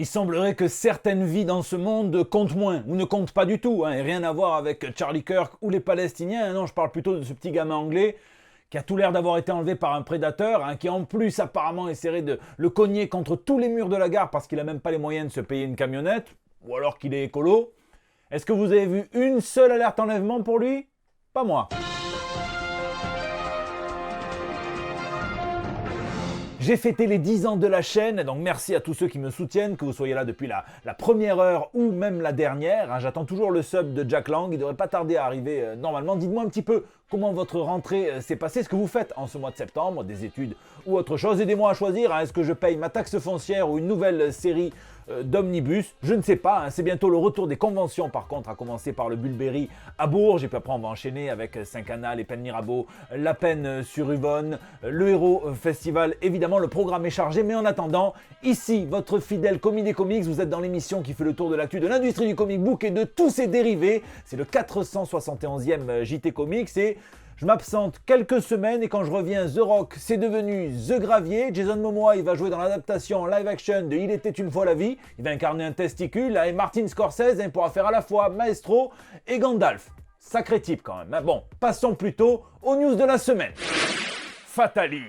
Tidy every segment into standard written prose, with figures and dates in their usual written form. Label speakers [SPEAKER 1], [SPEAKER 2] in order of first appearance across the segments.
[SPEAKER 1] Il semblerait que certaines vies dans ce monde comptent moins, ou ne comptent pas du tout, et rien à voir avec Charlie Kirk ou les Palestiniens. Non, je parle plutôt de ce petit gamin anglais qui a tout l'air d'avoir été enlevé par un prédateur, qui en plus apparemment essaierait de le cogner contre tous les murs de la gare parce qu'il n'a même pas les moyens de se payer une camionnette, ou alors qu'il est écolo. Est-ce que vous avez vu une seule alerte enlèvement pour lui? Pas moi. J'ai fêté les 10 ans de la chaîne, donc merci à tous ceux qui me soutiennent, que vous soyez là depuis la première heure ou même la dernière. J'attends toujours le sub de Jack Lang, il devrait pas tarder à arriver normalement. Dites-moi un petit peu comment votre rentrée s'est passée, ce que vous faites en ce mois de septembre, des études ou autre chose. Aidez-moi à choisir, est-ce que je paye ma taxe foncière ou une nouvelle série d'omnibus? Je ne sais pas, c'est bientôt le retour des conventions par contre, à commencer par le Bulberry à Bourges, et puis après on va enchaîner avec Saint-Canal, les Peines Mirabeau, La Peine sur Yvonne, le Héros Festival, évidemment le programme est chargé, mais en attendant, ici votre fidèle commis des comics, vous êtes dans l'émission qui fait le tour de l'actu de l'industrie du comic book et de tous ses dérivés, c'est le 471e JT Comics, et je m'absente quelques semaines et quand je reviens, The Rock, c'est devenu The Gravier. Jason Momoa, il va jouer dans l'adaptation live action de Il était une fois la vie. Il va incarner un testicule. Et Martin Scorsese, il pourra faire à la fois Maestro et Gandalf. Sacré type quand même. Mais bon, passons plutôt aux news de la semaine. Fatalis.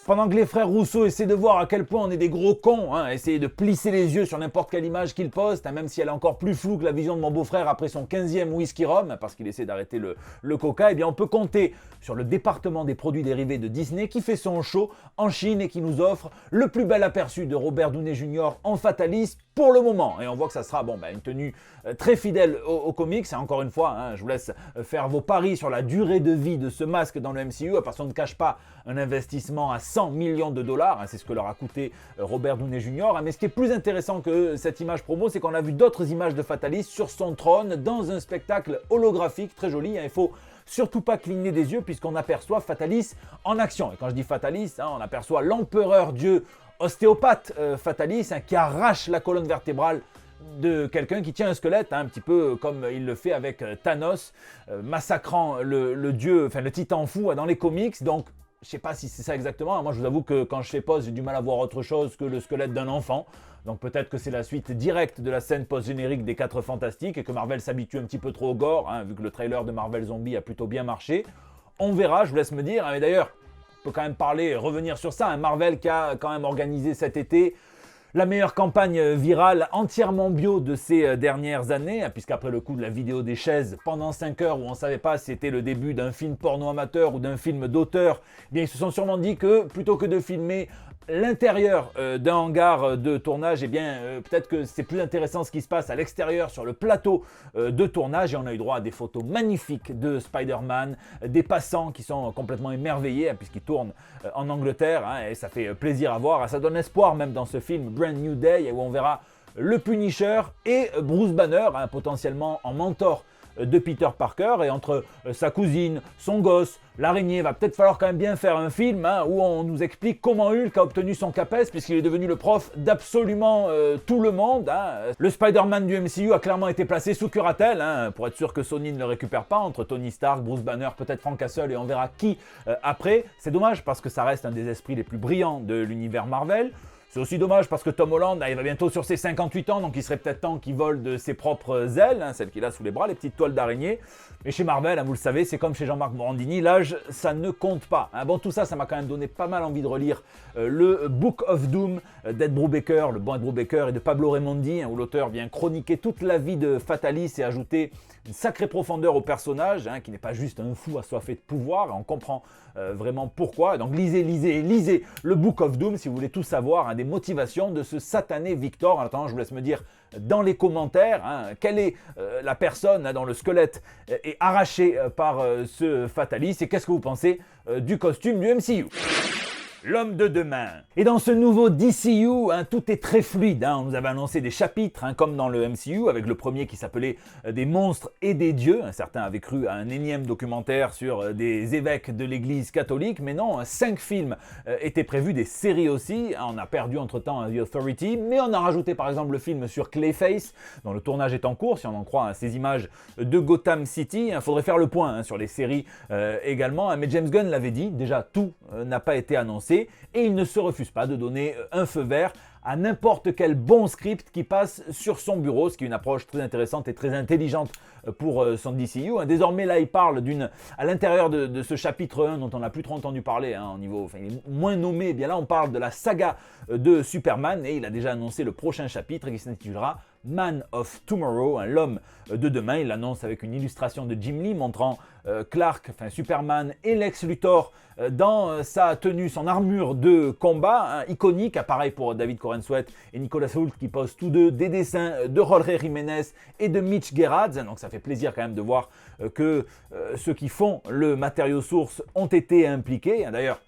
[SPEAKER 1] Pendant que les frères Rousseau essaient de voir à quel point on est des gros cons, essayer de plisser les yeux sur n'importe quelle image qu'ils postent, même si elle est encore plus floue que la vision de mon beau-frère après son 15e whisky rhum, parce qu'il essaie d'arrêter le coca, eh bien on peut compter sur le département des produits dérivés de Disney qui fait son show en Chine et qui nous offre le plus bel aperçu de Robert Downey Jr. en Fatalis pour le moment. Et on voit que ça sera une tenue très fidèle aux comics. Et encore une fois, je vous laisse faire vos paris sur la durée de vie de ce masque dans le MCU, parce qu'on ne cache pas un investissement à 100 millions de dollars, c'est ce que leur a coûté Robert Downey Jr. Mais ce qui est plus intéressant que cette image promo, c'est qu'on a vu d'autres images de Fatalis sur son trône dans un spectacle holographique très joli. Il faut surtout pas cligner des yeux puisqu'on aperçoit Fatalis en action. Et quand je dis Fatalis, on aperçoit l'empereur dieu ostéopathe Fatalis qui arrache la colonne vertébrale de quelqu'un qui tient un squelette, un petit peu comme il le fait avec Thanos, massacrant le dieu, enfin le titan fou dans les comics. Donc je sais pas si c'est ça exactement. Moi je vous avoue que quand je fais pause, j'ai du mal à voir autre chose que le squelette d'un enfant. Donc peut-être que c'est la suite directe de la scène post-générique des 4 Fantastiques et que Marvel s'habitue un petit peu trop au gore, vu que le trailer de Marvel Zombie a plutôt bien marché. On verra, je vous laisse me dire. Mais d'ailleurs, on peut quand même revenir sur ça. Marvel qui a quand même organisé cet été la meilleure campagne virale entièrement bio de ces dernières années, puisqu'après le coup de la vidéo des chaises, pendant 5 heures où on ne savait pas si c'était le début d'un film porno amateur ou d'un film d'auteur, ils se sont sûrement dit que plutôt que de filmer l'intérieur d'un hangar de tournage, peut-être que c'est plus intéressant ce qui se passe à l'extérieur sur le plateau de tournage, et on a eu droit à des photos magnifiques de Spider-Man, des passants qui sont complètement émerveillés puisqu'ils tournent en Angleterre, et ça fait plaisir à voir, ça donne espoir même dans ce film Brand New Day où on verra le Punisher et Bruce Banner, potentiellement en mentor de Peter Parker, et entre sa cousine, son gosse, l'araignée, va peut-être falloir quand même bien faire un film où on nous explique comment Hulk a obtenu son CAPES puisqu'il est devenu le prof d'absolument tout le monde. Le Spider-Man du MCU a clairement été placé sous curatelle pour être sûr que Sony ne le récupère pas, entre Tony Stark, Bruce Banner, peut-être Frank Castle, et on verra qui après. C'est dommage parce que ça reste un des esprits les plus brillants de l'univers Marvel. C'est aussi dommage parce que Tom Holland, il va bientôt sur ses 58 ans, donc il serait peut-être temps qu'il vole de ses propres ailes, celles qu'il a sous les bras, les petites toiles d'araignée. Mais chez Marvel, vous le savez, c'est comme chez Jean-Marc Morandini, l'âge, ça ne compte pas. Bon, tout ça, ça m'a quand même donné pas mal envie de relire le Book of Doom d'Ed Brubaker, le bon Ed Brubaker, et de Pablo Raimondi, où l'auteur vient chroniquer toute la vie de Fatalis et ajouter une sacrée profondeur au personnage, qui n'est pas juste un fou assoiffé de pouvoir, on comprend vraiment pourquoi. Donc lisez le Book of Doom si vous voulez tout savoir, des motivations de ce satané Victor. En attendant, je vous laisse me dire dans les commentaires quelle est la personne dont le squelette est arraché par ce Fatalis, et qu'est-ce que vous pensez du costume du MCU. L'homme de demain. Et dans ce nouveau DCU, tout est très fluide. On nous avait annoncé des chapitres, comme dans le MCU, avec le premier qui s'appelait Des monstres et des dieux. Certains avaient cru à un énième documentaire sur des évêques de l'église catholique, mais non, 5 films étaient prévus, des séries aussi. On a perdu entre-temps The Authority, mais on a rajouté par exemple le film sur Clayface, dont le tournage est en cours, si on en croit ces images de Gotham City. Il faudrait faire le point sur les séries également, mais James Gunn l'avait dit, déjà tout n'a pas été annoncé, et il ne se refuse pas de donner un feu vert à n'importe quel bon script qui passe sur son bureau, ce qui est une approche très intéressante et très intelligente pour son DCU. Désormais, là, il parle à l'intérieur de ce chapitre 1 dont on n'a plus trop entendu parler, au niveau, enfin, il est moins nommé, eh bien là, on parle de la saga de Superman et il a déjà annoncé le prochain chapitre qui s'intitulera Man of Tomorrow, l'homme de demain. Il l'annonce avec une illustration de Jim Lee montrant Clark, enfin Superman et Lex Luthor dans sa tenue, son armure de combat iconique, pareil pour David Corenswet et Nicolas Hoult qui posent tous deux des dessins de Jorge Jiménez et de Mitch Gerads. Donc ça fait plaisir quand même de voir que ceux qui font le matériau source ont été impliqués. D'ailleurs,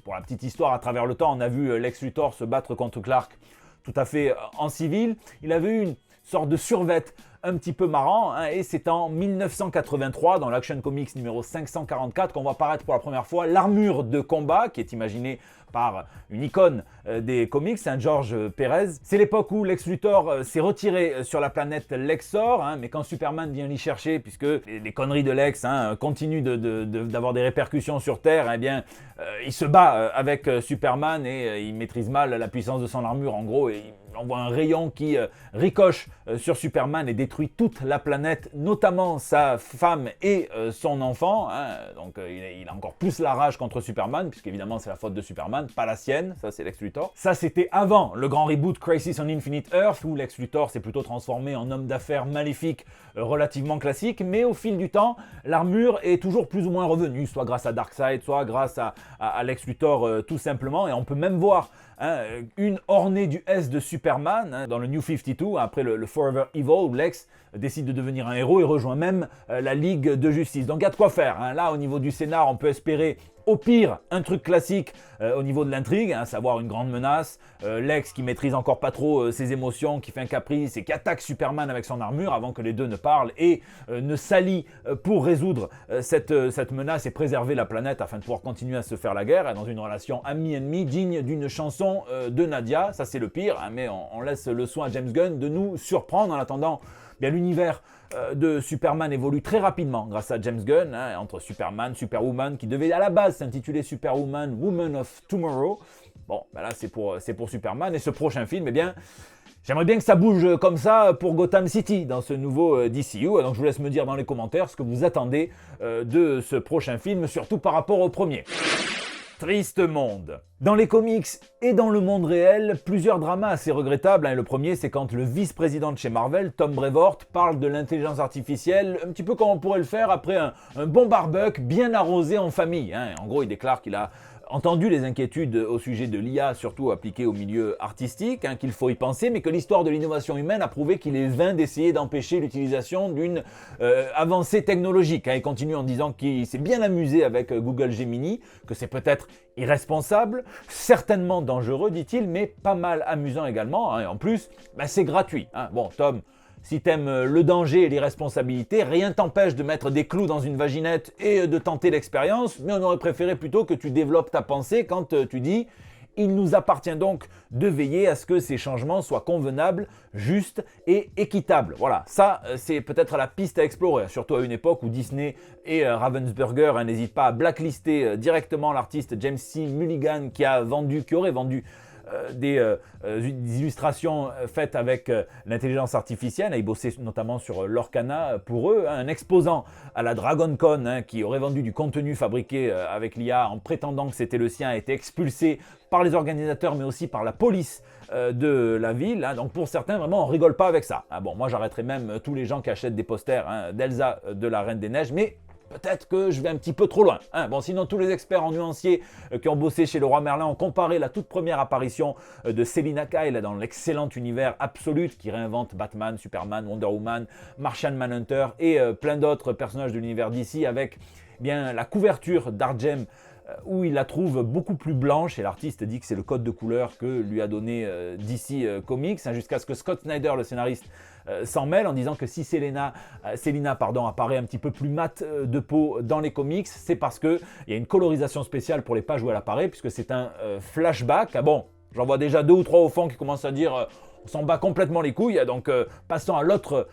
[SPEAKER 1] pour la petite histoire, à travers le temps, on a vu Lex Luthor se battre contre Clark tout à fait en civil. Il avait eu une sorte de survêt un petit peu marrant, et c'est en 1983, dans l'Action Comics numéro 544, qu'on va apparaître pour la première fois l'armure de combat, qui est imaginée par une icône des comics, George Pérez. C'est l'époque où Lex Luthor s'est retiré sur la planète Lexor, mais quand Superman vient l'y chercher, puisque les conneries de Lex continuent d'avoir des répercussions sur Terre, eh bien, il se bat avec Superman et il maîtrise mal la puissance de son armure, en gros, et il envoie un rayon qui ricoche sur Superman et détruit toute la planète, notamment sa femme et son enfant. Donc il a encore plus la rage contre Superman, puisqu'évidemment c'est la faute de Superman, pas la sienne, ça c'est Lex Luthor. Ça c'était avant le grand reboot Crisis on Infinite Earth, où Lex Luthor s'est plutôt transformé en homme d'affaires maléfique relativement classique, mais au fil du temps, l'armure est toujours plus ou moins revenue, soit grâce à Darkseid, soit grâce à Lex Luthor tout simplement, et on peut même voir une ornée du S de Superman dans le New 52, après le Forever Evil, où Lex décide de devenir un héros et rejoint même la Ligue de Justice. Donc il y a de quoi faire. Là, au niveau du scénar, on peut espérer au pire un truc classique au niveau de l'intrigue, savoir une grande menace, Lex qui maîtrise encore pas trop ses émotions, qui fait un caprice et qui attaque Superman avec son armure avant que les deux ne parlent et ne s'allient pour résoudre cette menace et préserver la planète afin de pouvoir continuer à se faire la guerre, dans une relation ami-ennemi digne d'une chanson de Nadia. Ça c'est le pire, mais on laisse le soin à James Gunn de nous surprendre. En attendant, bien, l'univers de Superman évolue très rapidement grâce à James Gunn, entre Superman, Superwoman, qui devait à la base s'intituler Superwoman, Woman of Tomorrow. Bon, ben là c'est pour Superman, et ce prochain film, eh bien, j'aimerais bien que ça bouge comme ça pour Gotham City dans ce nouveau DCU. Donc je vous laisse me dire dans les commentaires ce que vous attendez de ce prochain film, surtout par rapport au premier. Triste monde. Dans les comics et dans le monde réel, plusieurs dramas assez regrettables. Le premier, c'est quand le vice-président de chez Marvel, Tom Brevoort, parle de l'intelligence artificielle, un petit peu comme on pourrait le faire après un bon barbecue bien arrosé en famille. En gros, il déclare qu'il a entendu les inquiétudes au sujet de l'IA, surtout appliquée au milieu artistique, qu'il faut y penser, mais que l'histoire de l'innovation humaine a prouvé qu'il est vain d'essayer d'empêcher l'utilisation d'une avancée technologique. Il continue en disant qu'il s'est bien amusé avec Google Gemini, que c'est peut-être irresponsable, certainement dangereux, dit-il, mais pas mal amusant également. Et en plus, c'est gratuit. Bon, Tom, si t'aimes le danger et l'irresponsabilité, rien t'empêche de mettre des clous dans une vaginette et de tenter l'expérience, mais on aurait préféré plutôt que tu développes ta pensée quand tu dis « Il nous appartient donc de veiller à ce que ces changements soient convenables, justes et équitables ». Voilà, ça c'est peut-être la piste à explorer, surtout à une époque où Disney et Ravensburger n'hésitent pas à blacklister directement l'artiste James C. Mulligan qui aurait vendu des illustrations faites avec l'intelligence artificielle. Il bossait notamment sur Lorcana pour eux, un exposant à la DragonCon qui aurait vendu du contenu fabriqué avec l'IA en prétendant que c'était le sien, a été expulsé par les organisateurs mais aussi par la police de la ville. Donc pour certains, vraiment, on rigole pas avec ça. Bon, moi j'arrêterai même tous les gens qui achètent des posters d'Elsa de la Reine des Neiges, mais peut-être que je vais un petit peu trop loin. Bon, sinon, tous les experts en nuancier qui ont bossé chez Leroy Merlin ont comparé la toute première apparition de Selina Kyle dans l'excellent univers Absolute qui réinvente Batman, Superman, Wonder Woman, Martian Manhunter et plein d'autres personnages de l'univers d'ici avec bien la couverture d'Argem où il la trouve beaucoup plus blanche et l'artiste dit que c'est le code de couleur que lui a donné DC Comics, jusqu'à ce que Scott Snyder, le scénariste, s'en mêle en disant que si Selina apparaît un petit peu plus mat de peau dans les comics, c'est parce qu'il y a une colorisation spéciale pour les pages où elle apparaît, puisque c'est un flashback. Bon, j'en vois déjà 2 ou 3 au fond qui commencent à dire on s'en bat complètement les couilles, donc passons à l'autre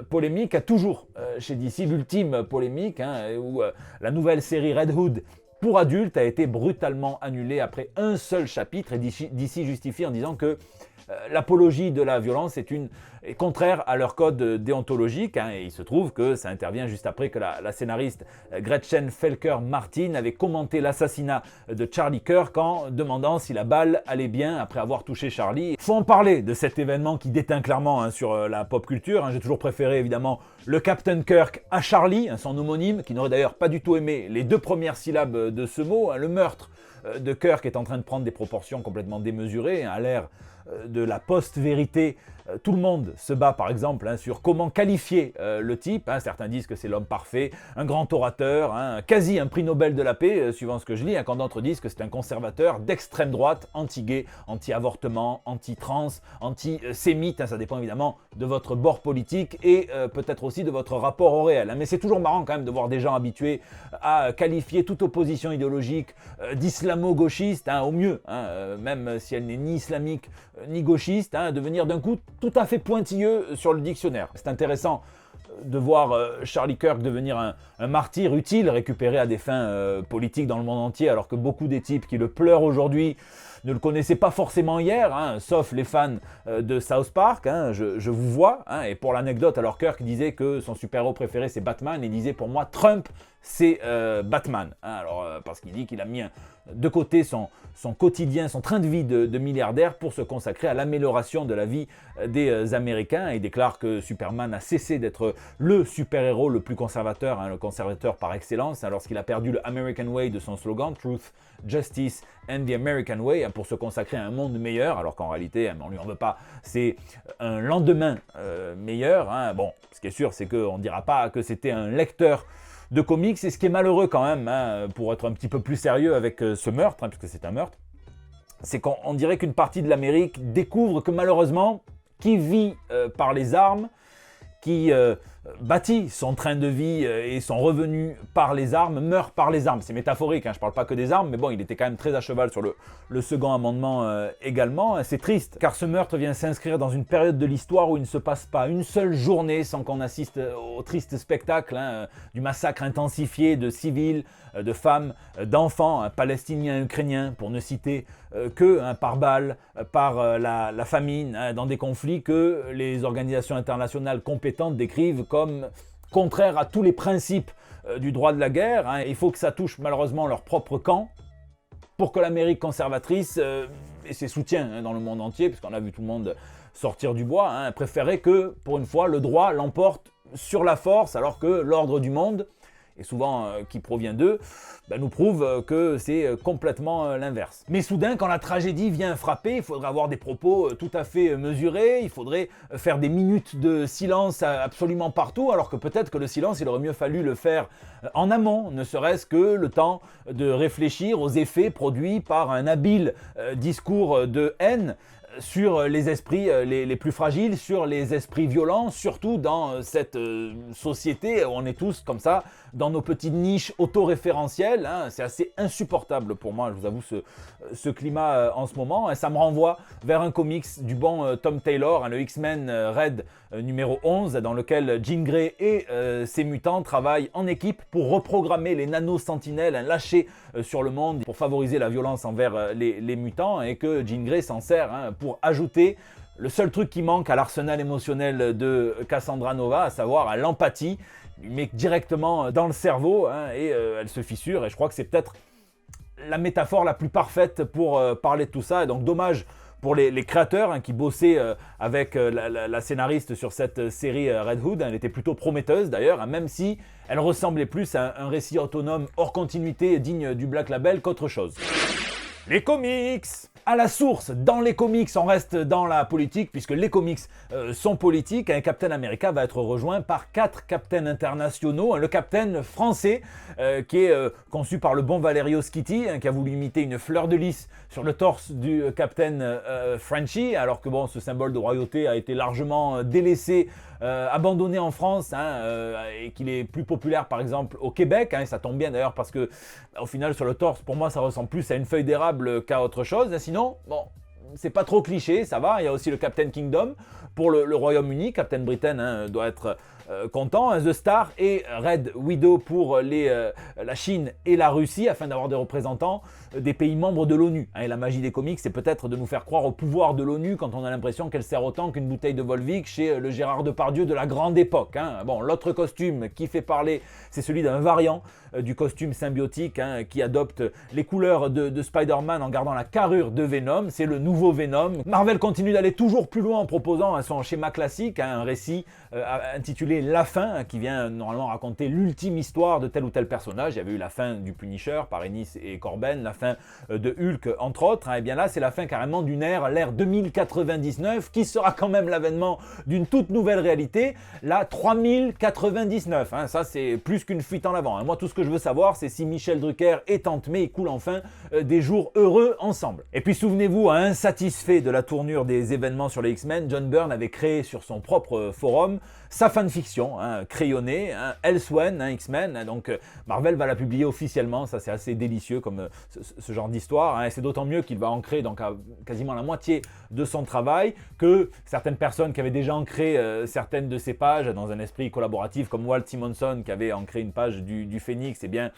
[SPEAKER 1] polémique, toujours chez DC, l'ultime polémique, où la nouvelle série Red Hood pour adultes a été brutalement annulée après un seul chapitre, et DC justifie en disant que l'apologie de la violence est contraire à leur code déontologique, et il se trouve que ça intervient juste après que la scénariste Gretchen Felker-Martin avait commenté l'assassinat de Charlie Kirk en demandant si la balle allait bien après avoir touché Charlie. Faut en parler de cet événement qui déteint clairement sur la pop culture. J'ai toujours préféré évidemment le Captain Kirk à Charlie, son homonyme, qui n'aurait d'ailleurs pas du tout aimé les 2 premières syllabes de ce mot. Le meurtre de Kirk est en train de prendre des proportions complètement démesurées à l'ère de la post-vérité. Tout le monde se bat par exemple sur comment qualifier le type. Certains disent que c'est l'homme parfait, un grand orateur, quasi un prix Nobel de la paix, suivant ce que je lis, quand d'autres disent que c'est un conservateur d'extrême droite, anti-gay, anti-avortement, anti-trans, anti-sémite. Ça dépend évidemment de votre bord politique et peut-être aussi de votre rapport au réel. Mais c'est toujours marrant quand même de voir des gens habitués à qualifier toute opposition idéologique d'islamo-gauchiste, au mieux, même si elle n'est ni islamique ni gauchiste, devenir d'un coup tout à fait pointilleux sur le dictionnaire. C'est intéressant de voir Charlie Kirk devenir un martyr utile, récupéré à des fins politiques dans le monde entier, alors que beaucoup des types qui le pleurent aujourd'hui ne le connaissaient pas forcément hier, sauf les fans de South Park, je vous vois. Et pour l'anecdote, alors Kirk disait que son super-héros préféré c'est Batman, et disait pour moi Trump c'est Batman. Parce qu'il dit qu'il a mis de côté son quotidien, son train de vie de milliardaire pour se consacrer à l'amélioration de la vie des Américains. Il déclare que Superman a cessé d'être le super-héros le plus conservateur, le conservateur par excellence, lorsqu'il a perdu le American Way de son slogan Truth, Justice and the American Way, pour se consacrer à un monde meilleur, alors qu'en réalité, on lui en veut pas, c'est un lendemain meilleur. Bon, ce qui est sûr, c'est qu'on ne dira pas que c'était un lecteur de comics, et ce qui est malheureux quand même, pour être un petit peu plus sérieux avec ce meurtre, puisque c'est un meurtre, c'est qu'on dirait qu'une partie de l'Amérique découvre que malheureusement, qui vit par les armes, qui bâtit son train de vie et son revenu par les armes, meurt par les armes. C'est métaphorique, je ne parle pas que des armes, mais bon, il était quand même très à cheval sur le second amendement également. C'est triste, car ce meurtre vient s'inscrire dans une période de l'histoire où il ne se passe pas une seule journée sans qu'on assiste au triste spectacle du massacre intensifié de civils, de femmes, d'enfants, palestiniens, ukrainiens, pour ne citer que par balle, par la famine, dans des conflits que les organisations internationales compétentes décrivent comme contraires à tous les principes du droit de la guerre. Il faut que ça touche malheureusement leur propre camp pour que l'Amérique conservatrice et ses soutiens dans le monde entier, puisqu'on a vu tout le monde sortir du bois, préférait que, pour une fois, le droit l'emporte sur la force, alors que l'ordre du monde, et souvent qui provient d'eux, nous prouve que c'est complètement l'inverse. Mais soudain, quand la tragédie vient frapper, il faudrait avoir des propos tout à fait mesurés, il faudrait faire des minutes de silence absolument partout, alors que peut-être que le silence, il aurait mieux fallu le faire en amont, ne serait-ce que le temps de réfléchir aux effets produits par un habile discours de haine sur les esprits les plus fragiles, sur les esprits violents, surtout dans cette société où on est tous comme ça, dans nos petites niches autoréférentielles. C'est assez insupportable pour moi, je vous avoue, ce climat en ce moment. Et ça me renvoie vers un comics du bon Tom Taylor, le X-Men Red numéro 11, dans lequel Jean Grey et ses mutants travaillent en équipe pour reprogrammer les nano-sentinelles lâchés sur le monde pour favoriser la violence envers les mutants, et que Jean Grey s'en sert pour ajouter le seul truc qui manque à l'arsenal émotionnel de Cassandra Nova, à savoir l'empathie, mais directement dans le cerveau, et elle se fissure, et je crois que c'est peut-être la métaphore la plus parfaite pour parler de tout ça. Et donc dommage pour les créateurs qui bossaient avec la scénariste sur cette série Red Hood. Elle était plutôt prometteuse d'ailleurs, même si elle ressemblait plus à un récit autonome hors continuité digne du Black Label qu'autre chose. Les comics! À la source, dans les comics, on reste dans la politique, puisque les comics sont politiques. Un Captain America va être rejoint par 4 captains internationaux. Le capitaine français, qui est conçu par le bon Valerio Schiti, qui a voulu imiter une fleur de lys sur le torse du Captain Frenchie, alors que bon, ce symbole de royauté a été largement délaissé, abandonné en France, et qu'il est plus populaire par exemple au Québec, et ça tombe bien d'ailleurs parce que au final sur le torse, pour moi ça ressemble plus à une feuille d'érable qu'à autre chose. Sinon, bon, c'est pas trop cliché, ça va. Il y a aussi le Captain Kingdom pour le Royaume-Uni. Captain Britain doit être contents. The Star et Red Widow pour la Chine et la Russie, afin d'avoir des représentants des pays membres de l'ONU. Et la magie des comics, c'est peut-être de nous faire croire au pouvoir de l'ONU quand on a l'impression qu'elle sert autant qu'une bouteille de Volvic chez le Gérard Depardieu de la grande époque. Bon, l'autre costume qui fait parler, c'est celui d'un variant du costume symbiotique qui adopte les couleurs de Spider-Man en gardant la carrure de Venom. C'est le nouveau Venom. Marvel continue d'aller toujours plus loin en proposant son schéma classique, un récit intitulé La Fin, qui vient normalement raconter l'ultime histoire de tel ou tel personnage. Il y avait eu la fin du Punisher par Ennis et Corben, la fin de Hulk entre autres. Et bien là, c'est la fin carrément d'une ère, l'ère 2099, qui sera quand même l'avènement d'une toute nouvelle réalité, la 3099. Ça, c'est plus qu'une fuite en avant. Moi, tout ce que je veux savoir, c'est si Michel Drucker et Tante May coulent enfin des jours heureux ensemble. Et puis souvenez-vous, insatisfait de la tournure des événements sur les X-Men, John Byrne avait créé sur son propre forum sa fanfiction crayonnée, Elsewhen, X-Men. Donc Marvel va la publier officiellement. Ça, c'est assez délicieux comme ce genre d'histoire. Et c'est d'autant mieux qu'il va ancrer donc quasiment la moitié de son travail, que certaines personnes qui avaient déjà ancré certaines de ces pages dans un esprit collaboratif, comme Walt Simonson qui avait ancré une page du Phénix, eh bien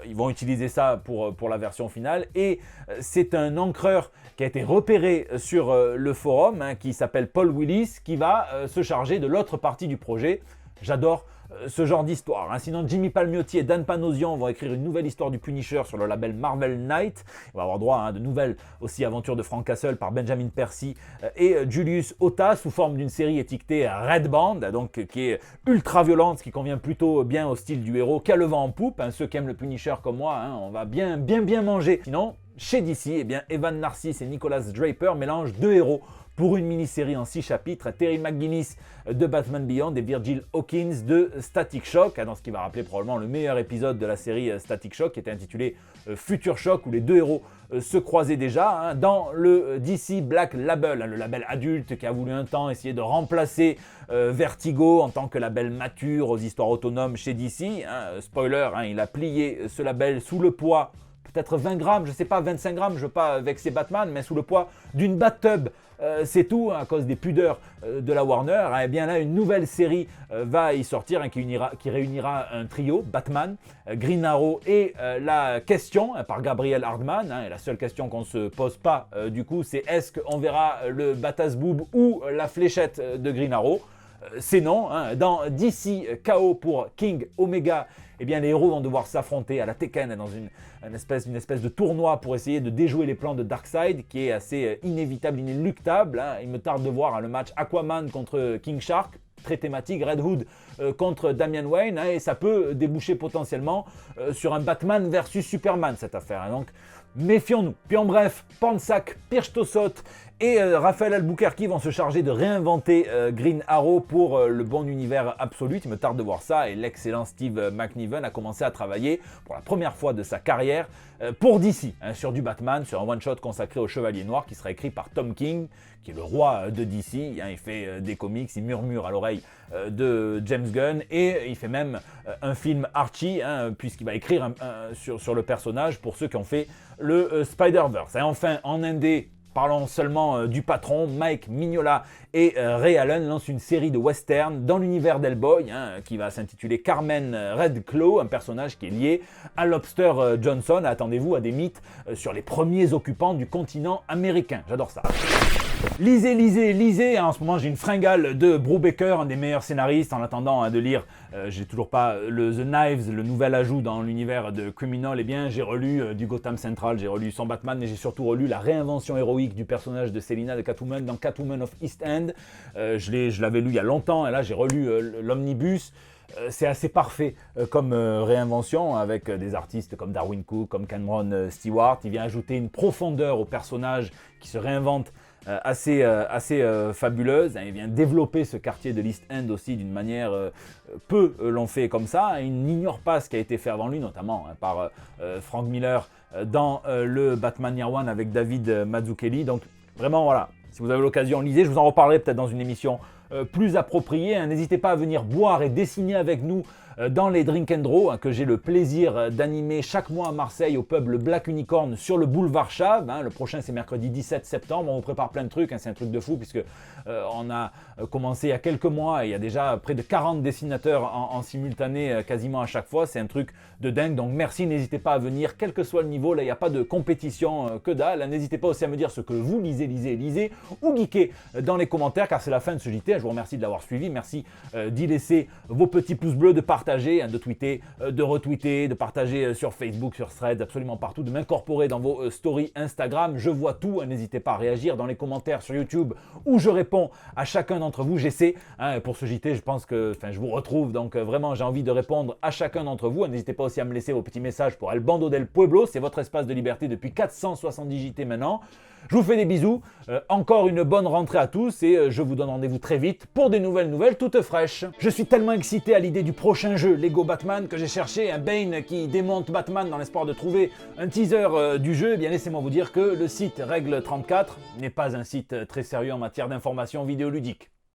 [SPEAKER 1] ils vont utiliser ça pour la version finale. Et c'est un encreur qui a été repéré sur le forum, qui s'appelle Paul Willis, qui va se charger de l'autre partie du projet. J'adore ce genre d'histoire. Sinon, Jimmy Palmiotti et Dan Panosian vont écrire une nouvelle histoire du Punisher sur le label Marvel Knight. On va avoir droit à de nouvelles aussi aventures de Frank Castle par Benjamin Percy et Julius Ota sous forme d'une série étiquetée Red Band, donc qui est ultra violente, ce qui convient plutôt bien au style du héros, qui a le vent en poupe. Ceux qui aiment le Punisher comme moi, on va bien manger. Sinon, chez DC, eh bien, Evan Narcisse et Nicholas Draper mélangent deux héros pour une mini-série en 6 chapitres, Terry McGinnis de Batman Beyond et Virgil Hawkins de Static Shock, dans ce qui va rappeler probablement le meilleur épisode de la série Static Shock, qui était intitulé Future Shock, où les deux héros se croisaient déjà, dans le DC Black Label, le label adulte qui a voulu un temps essayer de remplacer Vertigo en tant que label mature aux histoires autonomes chez DC. Spoiler, il a plié ce label sous le poids, peut-être 20 grammes, je ne sais pas, 25 grammes, je ne veux pas vexer Batman, mais sous le poids d'une bathtub. C'est tout, à cause des pudeurs de la Warner. Et bien là, une nouvelle série va y sortir, qui réunira un trio, Batman, Green Arrow et la question par Gabriel Hardman. Et la seule question qu'on ne se pose pas du coup, c'est est-ce qu'on verra le Batasboob ou la fléchette de Green Arrow? C'est non. Dans DC KO pour King Omega, eh bien, les héros vont devoir s'affronter à la Tekken dans une espèce de tournoi pour essayer de déjouer les plans de Darkseid, qui est assez inévitable, inéluctable. Il me tarde de voir le match Aquaman contre King Shark, très thématique, Red Hood contre Damian Wayne, et ça peut déboucher potentiellement sur un Batman versus Superman, cette affaire. Donc, méfions-nous. Puis en bref, Pansak, Pirchtosot et Raphaël Albuquerque vont se charger de réinventer Green Arrow pour le bon univers absolu. Il me tarde de voir ça. Et l'excellent Steve McNiven a commencé à travailler pour la première fois de sa carrière pour DC, sur du Batman, sur un one-shot consacré au Chevalier Noir qui sera écrit par Tom King, qui est le roi de DC. Il fait des comics, il murmure à l'oreille de James Gunn, et il fait même un film Archie, puisqu'il va écrire sur le personnage pour ceux qui ont fait le Spider-Verse. Et enfin, en indé, parlons seulement du patron, Mike Mignola et Ray Allen lancent une série de westerns dans l'univers d'Hellboy, qui va s'intituler Carmen Redclaw, un personnage qui est lié à Lobster Johnson. Attendez-vous à des mythes sur les premiers occupants du continent américain. J'adore ça. Lisez. En ce moment, j'ai une fringale de Brubaker, un des meilleurs scénaristes. En attendant de lire, j'ai toujours pas le The Knives, le nouvel ajout dans l'univers de Criminal. Eh bien, j'ai relu du Gotham Central, j'ai relu son Batman, mais j'ai surtout relu la réinvention héroïque du personnage de Selina de Catwoman dans Catwoman of East End. Je l'avais lu il y a longtemps, et là, j'ai relu l'Omnibus. C'est assez parfait comme réinvention, avec des artistes comme Darwin Cook, comme Cameron Stewart. Il vient ajouter une profondeur au personnage qui se réinvente assez fabuleuse. Il vient développer ce quartier de l'East End aussi d'une manière peu l'ont fait comme ça. Il n'ignore pas ce qui a été fait avant lui, notamment par Frank Miller dans le Batman Year One avec David Mazzucchelli. Donc vraiment, voilà, si vous avez l'occasion, lisez. Je vous en reparlerai peut-être dans une émission plus approprié. N'hésitez pas à venir boire et dessiner avec nous dans les Drink and Draw que j'ai le plaisir d'animer chaque mois à Marseille au pub Le Black Unicorn sur le boulevard Chave. Le prochain c'est mercredi 17 septembre, on vous prépare plein de trucs, c'est un truc de fou puisque on a commencé il y a quelques mois et il y a déjà près de 40 dessinateurs en simultané quasiment à chaque fois, c'est un truc de dingue. Donc merci, n'hésitez pas à venir quel que soit le niveau, là il n'y a pas de compétition que dalle. N'hésitez pas aussi à me dire ce que vous lisez ou geekez dans les commentaires car c'est la fin de ce JT. Je vous remercie de l'avoir suivi, merci d'y laisser vos petits pouces bleus, de partager, de tweeter, de retweeter, de partager sur Facebook, sur Threads, absolument partout, de m'incorporer dans vos stories Instagram. Je vois tout, n'hésitez pas à réagir dans les commentaires sur YouTube où je réponds à chacun d'entre vous. J'essaie, pour ce JT, je pense que je vous retrouve, donc vraiment j'ai envie de répondre à chacun d'entre vous. N'hésitez pas aussi à me laisser vos petits messages pour El Bando del Pueblo, c'est votre espace de liberté depuis 470 JT maintenant. Je vous fais des bisous, encore une bonne rentrée à tous et je vous donne rendez-vous très vite pour des nouvelles toutes fraîches. Je suis tellement excité à l'idée du prochain jeu Lego Batman que j'ai cherché un Bane qui démonte Batman dans l'espoir de trouver un teaser du jeu. Eh bien laissez-moi vous dire que le site Règle 34 n'est pas un site très sérieux en matière d'information vidéoludique.